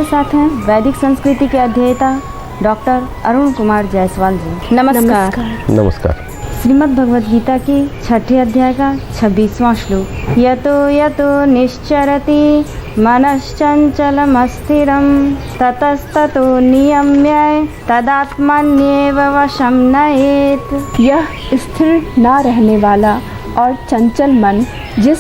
साथ हैं वैदिक संस्कृति के अध्येता डॉक्टर अरुण कुमार जायसवाल जी। नमस्कार। नमस्कार। श्रीमद् भगवद गीता की 6ठे अध्याय का 26वां श्लोक। यतो यतो निश्चरति मनश्चंचलमस्थिरं ततस्ततो नियम्य तदात्मन्येव वशं नयेत्। यह स्थिर न रहने वाला और चंचल मन जिस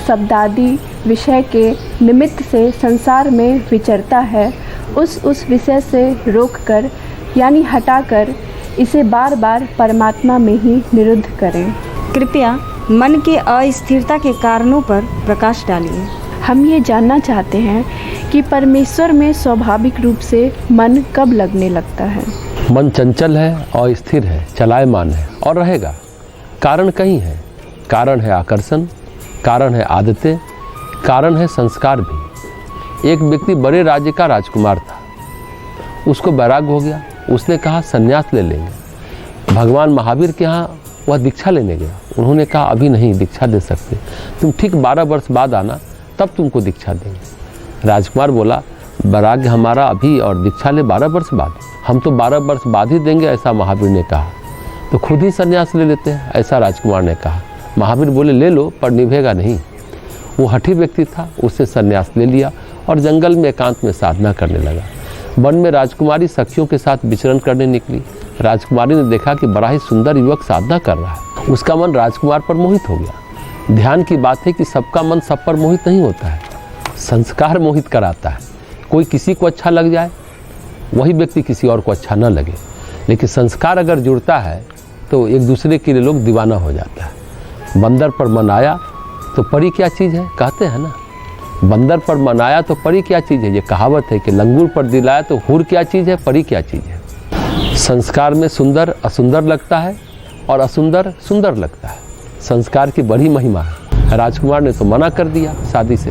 शब्दादि विषय के निमित्त से संसार में विचरता है, उस विषय से रोककर यानी हटाकर इसे बार बार परमात्मा में ही निरुद्ध करें। कृपया मन के अस्थिरता के कारणों पर प्रकाश डालिए। हम ये जानना चाहते हैं कि परमेश्वर में स्वाभाविक रूप से मन कब लगने लगता है। मन चंचल है, अस्थिर है, चलायमान है और रहेगा। कारण कहीं है। कारण है आकर्षण, कारण है आदतें, कारण है संस्कार भी। एक व्यक्ति बड़े राज्य का राजकुमार था। उसको वैराग्य हो गया। उसने कहा संन्यास ले लेंगे। भगवान महावीर के यहाँ वह दीक्षा लेने गया। उन्होंने कहा अभी नहीं दीक्षा दे सकते, तुम ठीक 12 वर्ष बाद आना, तब तुमको दीक्षा देंगे। राजकुमार बोला वैराग्य हमारा अभी और दीक्षा ले 12 वर्ष बाद। हम तो 12 वर्ष बाद ही देंगे, ऐसा महावीर ने कहा। तो खुद ही संन्यास ले लेते हैं, ऐसा राजकुमार ने कहा। महावीर बोले ले लो पर निभेगा नहीं। वो हठी व्यक्ति था, उसने संन्यास ले लिया और जंगल में एकांत में साधना करने लगा। वन में राजकुमारी सखियों के साथ विचरण करने निकली। राजकुमारी ने देखा कि बड़ा ही सुंदर युवक साधना कर रहा है। उसका मन राजकुमार पर मोहित हो गया। ध्यान की बात है कि सबका मन सब पर मोहित नहीं होता है, संस्कार मोहित कराता है। कोई किसी को अच्छा लग जाए, वही व्यक्ति किसी और को अच्छा न लगे, लेकिन संस्कार अगर जुड़ता है तो एक दूसरे के लिए लोग दीवाना हो जाता है। बंदर पर मन आया तो परी क्या चीज़ है, कहते हैं ना, बंदर पर मन आया तो परी क्या चीज़ है। ये कहावत है कि लंगूर पर दिल आया तो हुर क्या चीज़ है, परी क्या चीज़ है। संस्कार में सुंदर असुंदर लगता है और असुंदर सुंदर लगता है। संस्कार की बड़ी महिमा है। राजकुमार ने तो मना कर दिया शादी से।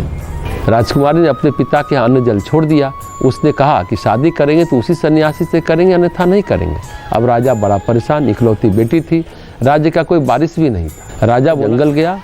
राजकुमारी ने अपने पिता के अन्न जल छोड़ दिया। उसने कहा कि शादी करेंगे तो उसी सन्यासी से करेंगे, अन्यथा नहीं करेंगे। अब राजा बड़ा परेशान, इकलौती बेटी थी, राज्य का कोई वारिस भी नहीं था। राजा जंगल गया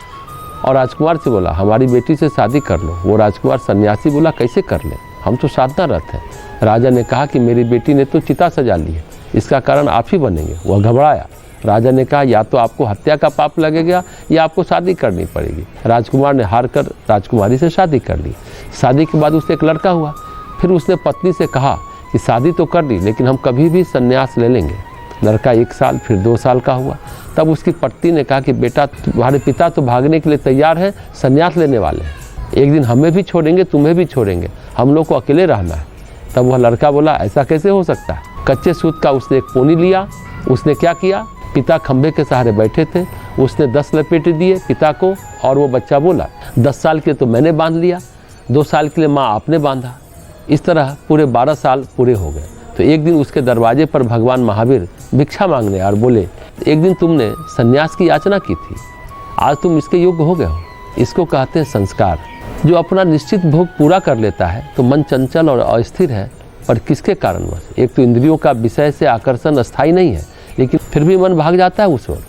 और राजकुमार से बोला हमारी बेटी से शादी कर लो। वो राजकुमार सन्यासी बोला कैसे कर ले, हम तो साधनारत हैं। राजा ने कहा कि मेरी बेटी ने तो चिता सजा ली है, इसका कारण आप ही बनेंगे। वह घबराया। राजा ने कहा या तो आपको हत्या का पाप लगेगा या आपको शादी करनी पड़ेगी। राजकुमार ने हार कर राजकुमारी से शादी कर ली। शादी के बाद उससे एक लड़का हुआ। फिर उसने पत्नी से कहा कि शादी तो कर ली लेकिन हम कभी भी संन्यास ले लेंगे। लड़का 1 साल फिर 2 साल का हुआ। तब उसकी पत्नी ने कहा कि बेटा तुम्हारे पिता तो भागने के लिए तैयार है, संन्यास लेने वाले हैं। एक दिन हमें भी छोड़ेंगे, तुम्हें भी छोड़ेंगे, हम लोग को अकेले रहना है। तब वह लड़का बोला ऐसा कैसे हो सकता है। कच्चे सूत का उसने एक पोनी लिया। उसने क्या किया, पिता खंभे के सहारे बैठे थे, उसने 10 लपेटे दिए पिता को और वो बच्चा बोला 10 साल के तो मैंने बांध लिया, 2 साल के लिए माँ आपने बांधा। इस तरह पूरे 12 साल पूरे हो गए। तो एक दिन उसके दरवाजे पर भगवान महावीर भिक्षा मांगने और बोले एक दिन तुमने सन्यास की याचना की थी, आज तुम इसके योग्य हो गए हो। इसको कहते हैं संस्कार। जो अपना निश्चित भोग पूरा कर लेता है तो मन चंचल और अस्थिर है, पर किसके कारणवश। एक तो इंद्रियों का विषय से आकर्षण अस्थायी नहीं है, लेकिन फिर भी मन भाग जाता है उस ओर।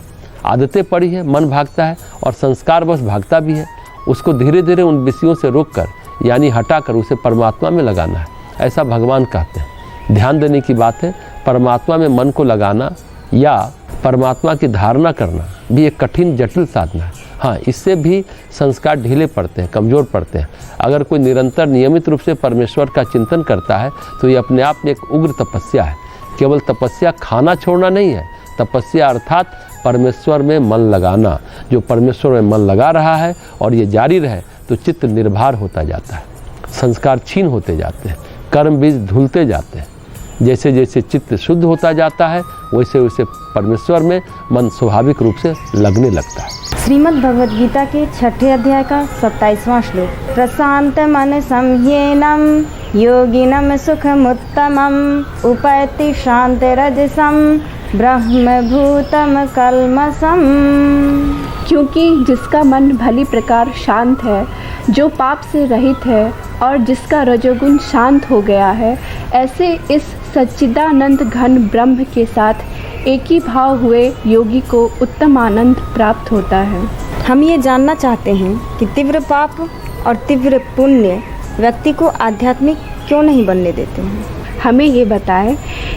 आदतें पड़ी है, मन भागता है और संस्कार बस भागता भी है। उसको धीरे धीरे उन विषयों से रोककर यानी हटाकर उसे परमात्मा में लगाना है, ऐसा भगवान कहते हैं। ध्यान देने की बात है, परमात्मा में मन को लगाना या परमात्मा की धारणा करना भी एक कठिन जटिल साधना है। हाँ, इससे भी संस्कार ढीले पड़ते हैं, कमज़ोर पड़ते हैं। अगर कोई निरंतर नियमित रूप से परमेश्वर का चिंतन करता है तो ये अपने आप में एक उग्र तपस्या है। केवल तपस्या खाना छोड़ना नहीं है, तपस्या अर्थात परमेश्वर में मन लगाना। जो परमेश्वर में मन लगा रहा है और ये जारी रहे तो चित्त निर्भर होता जाता है, संस्कार क्षीण होते जाते हैं, कर्म बीज धुलते जाते हैं। जैसे जैसे चित्त शुद्ध होता जाता है वैसे वैसे परमेश्वर में मन स्वाभाविक रूप से लगने लगता है। श्रीमद् भगवद गीता के 6ठे अध्याय का 27वां श्लोक। प्रशांत मन संयेनम योगिनम सुखमुत्तमम उपैति शांतिरजसम ब्रह्मभूतम कल्मषम। क्योंकि जिसका मन भली प्रकार शांत है, जो पाप से रहित है और जिसका रजोगुण शांत हो गया है, ऐसे इस सच्चिदानंद घन ब्रह्म के साथ एक ही भाव हुए योगी को उत्तम आनंद प्राप्त होता है। हम ये जानना चाहते हैं कि तीव्र पाप और तीव्र पुण्य व्यक्ति को आध्यात्मिक क्यों नहीं बनने देते हैं? हमें ये बताएं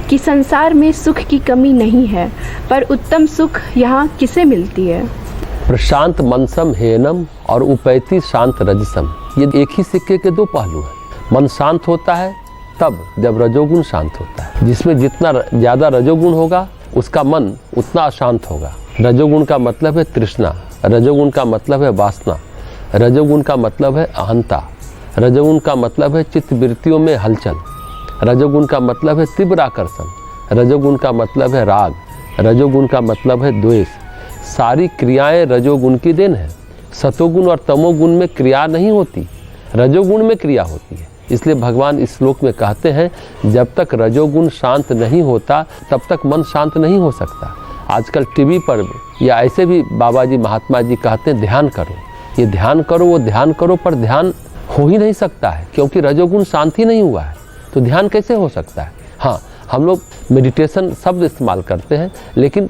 कि संसार में सुख की कमी नहीं है, पर उत्तम सुख यहाँ किसे मिलती है? प्रशांत मनसम हेनम और उपैती शांत रजसम, ये एक ही सिक्के के दो पहलू हैं। मन शांत होता है तब जब रजोगुण शांत होता है। जिसमें जितना ज़्यादा रजोगुण होगा उसका मन उतना अशांत होगा। रजोगुण का मतलब है तृष्णा, रजोगुण का मतलब है वासना, रजोगुण का मतलब है अहंता, रजोगुण का मतलब है चित्त वृत्तियों में हलचल, रजोगुण का मतलब है तीव्र आकर्षण, रजोगुण का मतलब है राग, रजोगुण का मतलब है द्वेष। सारी क्रियाएं रजोगुण की देन है। सतोगुण और तमोगुण में क्रिया नहीं होती, रजोगुण में क्रिया होती है। इसलिए भगवान इस श्लोक में कहते हैं जब तक रजोगुण शांत नहीं होता तब तक मन शांत नहीं हो सकता। आजकल टीवी पर या ऐसे भी बाबा जी महात्मा जी कहते हैं ध्यान करो, ये ध्यान करो वो ध्यान करो, पर ध्यान हो ही नहीं सकता है क्योंकि रजोगुण शांत ही नहीं हुआ है, तो ध्यान कैसे हो सकता है। हाँ, हम लोग मेडिटेशन शब्द इस्तेमाल करते हैं, लेकिन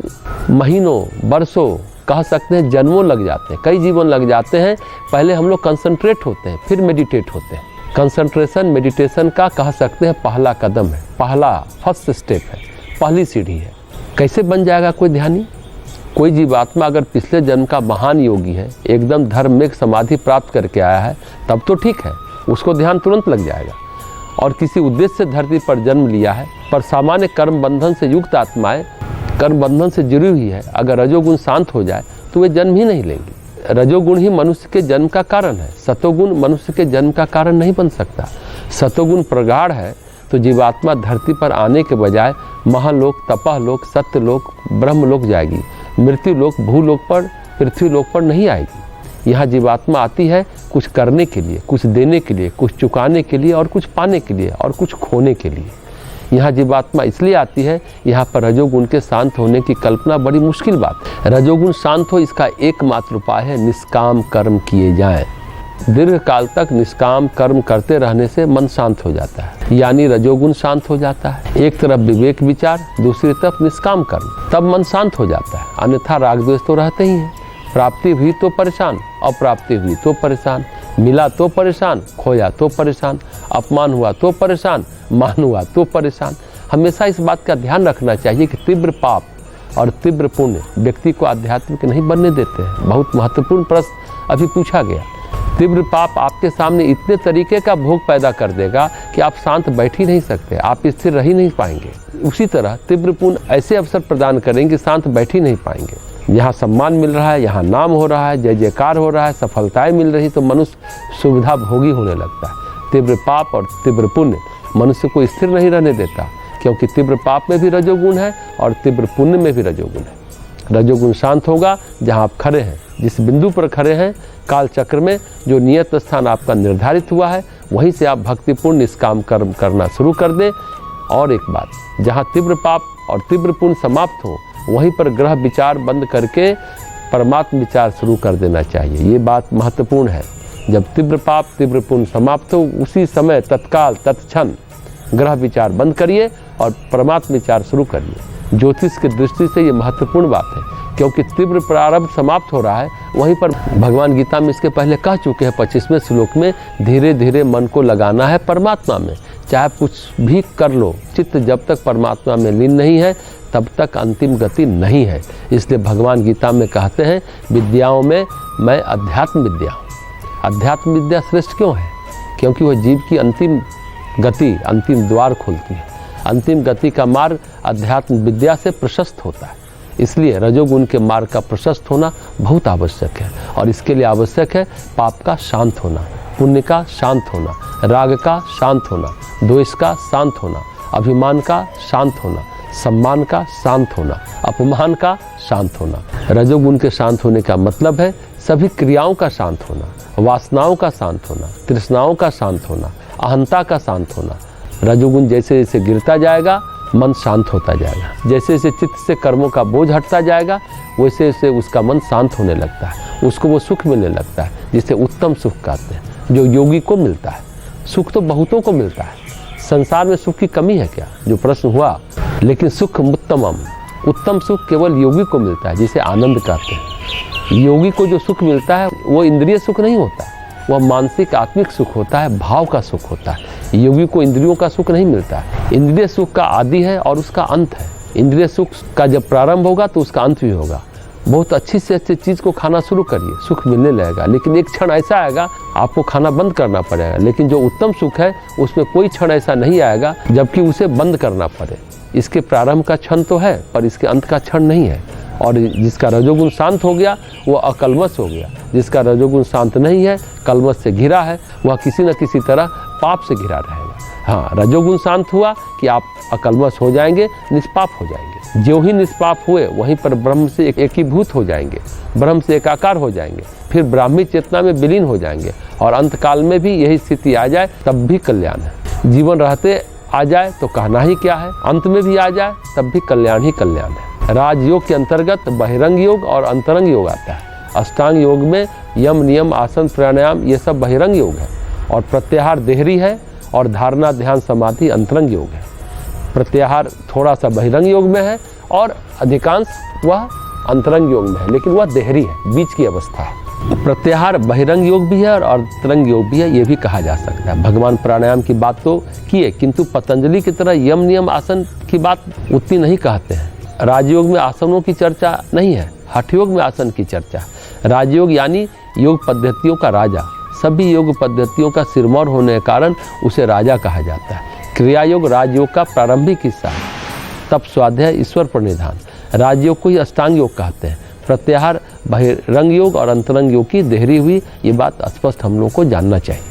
महीनों वर्षों कह सकते हैं जन्मों लग जाते हैं, कई जीवन लग जाते हैं। पहले हम लोग कंसंट्रेट होते हैं फिर मेडिटेट होते हैं। कंसंट्रेशन मेडिटेशन का कह सकते हैं पहला कदम है, पहला फर्स्ट स्टेप है, पहली सीढ़ी है। कैसे बन जाएगा कोई ध्यानी? कोई जीवात्मा अगर पिछले जन्म का महान योगी है, एकदम धर्म में समाधि प्राप्त करके आया है, तब तो ठीक है, उसको ध्यान तुरंत लग जाएगा। और किसी उद्देश्य से धरती पर जन्म लिया है, पर सामान्य कर्म बंधन से युक्त आत्माएं कर्म बंधन से जुड़ी हुई है, अगर रजोगुण शांत हो जाए तो वे जन्म ही नहीं लेंगी। रजोगुण ही मनुष्य के जन्म का कारण है, सतोगुण मनुष्य के जन्म का कारण नहीं बन सकता। सतोगुण प्रगाढ़ है तो जीवात्मा धरती पर आने के बजाय महालोक, तपहलोक, सत्यलोक, ब्रह्मलोक जाएगी। मृत्युलोक, भूलोक पर, पृथ्वीलोक पर नहीं आएगी। यहाँ जीवात्मा आती है कुछ करने के लिए, कुछ देने के लिए, कुछ चुकाने के लिए और कुछ पाने के लिए और कुछ खोने के लिए। यहाँ जीवात्मा इसलिए आती है, यहाँ पर रजोगुण के शांत होने की कल्पना बड़ी मुश्किल बात है। रजोगुण शांत हो इसका एकमात्र उपाय है निष्काम कर्म किए जाएं। दीर्घ काल तक निष्काम कर्म करते रहने से मन शांत हो जाता है, यानी रजोगुण शांत हो जाता है। एक तरफ विवेक विचार, दूसरी तरफ निष्काम कर्म, तब मन शांत हो जाता है। अन्यथा राग द्वेष तो रहते ही हैं। प्राप्ति हुई तो परेशान, अप्राप्ति हुई तो परेशान, मिला तो परेशान, खोया तो परेशान, अपमान हुआ तो परेशान, मान हुआ तो परेशान। हमेशा इस बात का ध्यान रखना चाहिए कि तीव्र पाप और तीव्र पुण्य व्यक्ति को आध्यात्मिक नहीं बनने देते हैं। बहुत महत्वपूर्ण प्रश्न अभी पूछा गया। तीव्र पाप आपके सामने इतने तरीके का भोग पैदा कर देगा कि आप शांत बैठ ही नहीं सकते, आप स्थिर रह ही नहीं पाएंगे। उसी तरह तीव्र पुण्य ऐसे अवसर प्रदान करेंगे शांत बैठ ही नहीं पाएंगे। यहाँ सम्मान मिल रहा है, यहाँ नाम हो रहा है, जय जयकार हो रहा है, सफलताएं मिल रही, तो मनुष्य सुविधा भोगी होने लगता है। तीव्र पाप और तीव्र पुण्य मनुष्य को स्थिर नहीं रहने देता, क्योंकि तीव्र पाप में भी रजोगुण है और तीव्र पुण्य में भी रजोगुण है। रजोगुण शांत होगा जहाँ आप खड़े हैं, जिस बिंदु पर खड़े हैं काल चक्र में, जो नियत स्थान आपका निर्धारित हुआ है, वहीं से आप भक्तिपूर्ण निष्काम कर्म करना शुरू कर दें। और एक बात, जहाँ तीव्र पाप और तीव्र पुण्य समाप्त हो, वहीं पर ग्रह विचार बंद करके परमात्म विचार शुरू कर देना चाहिए। ये बात महत्वपूर्ण है। जब तीव्र पाप तीव्र पुण्य समाप्त हो, उसी समय तत्काल तत्क्षण ग्रह विचार बंद करिए और परमात्म विचार शुरू करिए। ज्योतिष की दृष्टि से ये महत्वपूर्ण बात है, क्योंकि तीव्र प्रारब्ध समाप्त हो रहा है। वहीं पर भगवान गीता में इसके पहले कह चुके हैं 25वें श्लोक में, धीरे धीरे मन को लगाना है परमात्मा में। चाहे कुछ भी कर लो, चित्त जब तक परमात्मा में लीन नहीं है तब तक अंतिम गति नहीं है। इसलिए भगवान गीता में कहते हैं, विद्याओं में मैं अध्यात्म विद्या हूँ। अध्यात्म विद्या श्रेष्ठ क्यों है? क्योंकि वह जीव की अंतिम गति, अंतिम द्वार खोलती है। अंतिम गति का मार्ग अध्यात्म विद्या से प्रशस्त होता है। इसलिए रजोगुण के मार्ग का प्रशस्त होना बहुत आवश्यक है, और इसके लिए आवश्यक है पाप का शांत होना, पुण्य का शांत होना, राग का शांत होना, द्वेष का शांत होना, अभिमान का शांत होना, सम्मान का शांत होना, अपमान का शांत होना। रजोगुण के शांत होने का मतलब है सभी क्रियाओं का शांत होना, वासनाओं का शांत होना, तृष्णाओं का शांत होना, अहंता का शांत होना। रजोगुण जैसे जैसे गिरता जाएगा मन शांत होता जाएगा। जैसे जैसे चित्त से कर्मों का बोझ हटता जाएगा वैसे वैसे उसका मन शांत होने लगता है, उसको वो सुख मिलने लगता है, जिसे उत्तम सुख कहते हैं, जो योगी को मिलता है। सुख तो बहुतों को मिलता है, संसार में सुख की कमी है क्या, जो प्रश्न हुआ। लेकिन सुख उत्तमम, उत्तम सुख केवल योगी को मिलता है, जिसे आनंद कहते हैं। योगी को जो सुख मिलता है वो इंद्रिय सुख नहीं होता, वह मानसिक आत्मिक सुख होता है, भाव का सुख होता है। योगी को इंद्रियों का सुख नहीं मिलता। इंद्रिय सुख का आदि है और उसका अंत है। इंद्रिय सुख का जब प्रारंभ होगा तो उसका अंत भी होगा। बहुत अच्छी से अच्छी चीज़ को खाना शुरू करिए, सुख मिलने लगेगा, लेकिन एक क्षण ऐसा आएगा आपको खाना बंद करना पड़ेगा। लेकिन जो उत्तम सुख है उसमें कोई क्षण ऐसा नहीं आएगा जबकि उसे बंद करना पड़े। इसके प्रारंभ का क्षण तो है पर इसके अंत का क्षण नहीं है। और जिसका रजोगुण शांत हो गया वो अकल्मष हो गया। जिसका रजोगुण शांत नहीं है, कल्मष से घिरा है, वह किसी न किसी तरह पाप से घिरा रहेगा। हाँ, रजोगुण शांत हुआ कि आप अकल्मष हो जाएंगे, निष्पाप हो जाएंगे। जो ही निष्पाप हुए वहीं पर ब्रह्म से एकीभूत हो जाएंगे, ब्रह्म से एकाकार हो जाएंगे, फिर ब्राह्मी चेतना में विलीन हो जाएंगे। और अंत काल में भी यही स्थिति आ जाए तब भी कल्याण है। जीवन रहते आ जाए तो कहना ही क्या है, अंत में भी आ जाए तब भी कल्याण ही कल्याण है। राजयोग के अंतर्गत बहिरंग योग और अंतरंग योग आता है। अष्टांग योग में यम, नियम, आसन, प्राणायाम ये सब बहिरंग योग है और प्रत्याहार देहरी है और धारणा, ध्यान, समाधि अंतरंग योग है। प्रत्याहार थोड़ा सा बहिरंग योग में है और अधिकांश वह अंतरंग योग में है, लेकिन वह देहरी है, बीच की अवस्था है। प्रत्याहार बहिरंग योग भी है और अंतरंग योग भी है, ये भी कहा जा सकता है। भगवान प्राणायाम की बात तो किए, किंतु पतंजलि की तरह यम, नियम, आसन की बात उतनी नहीं कहते हैं। राजयोग में आसनों की चर्चा नहीं है, हठ योग में आसन की चर्चा। राजयोग यानी योग पद्धतियों का राजा, सभी योग पद्धतियों का सिरमौर होने के कारण उसे राजा कहा जाता है। क्रिया योग राजयोग का प्रारंभिक हिस्सा है, तप, स्वाध्याय, ईश्वर प्रणिधान। राजयोग को ही अष्टांग योग कहते हैं। प्रत्याहार बहिरंग योग और अंतरंग योग की देहरी हुई, ये बात स्पष्ट हम लोगों को जानना चाहिए।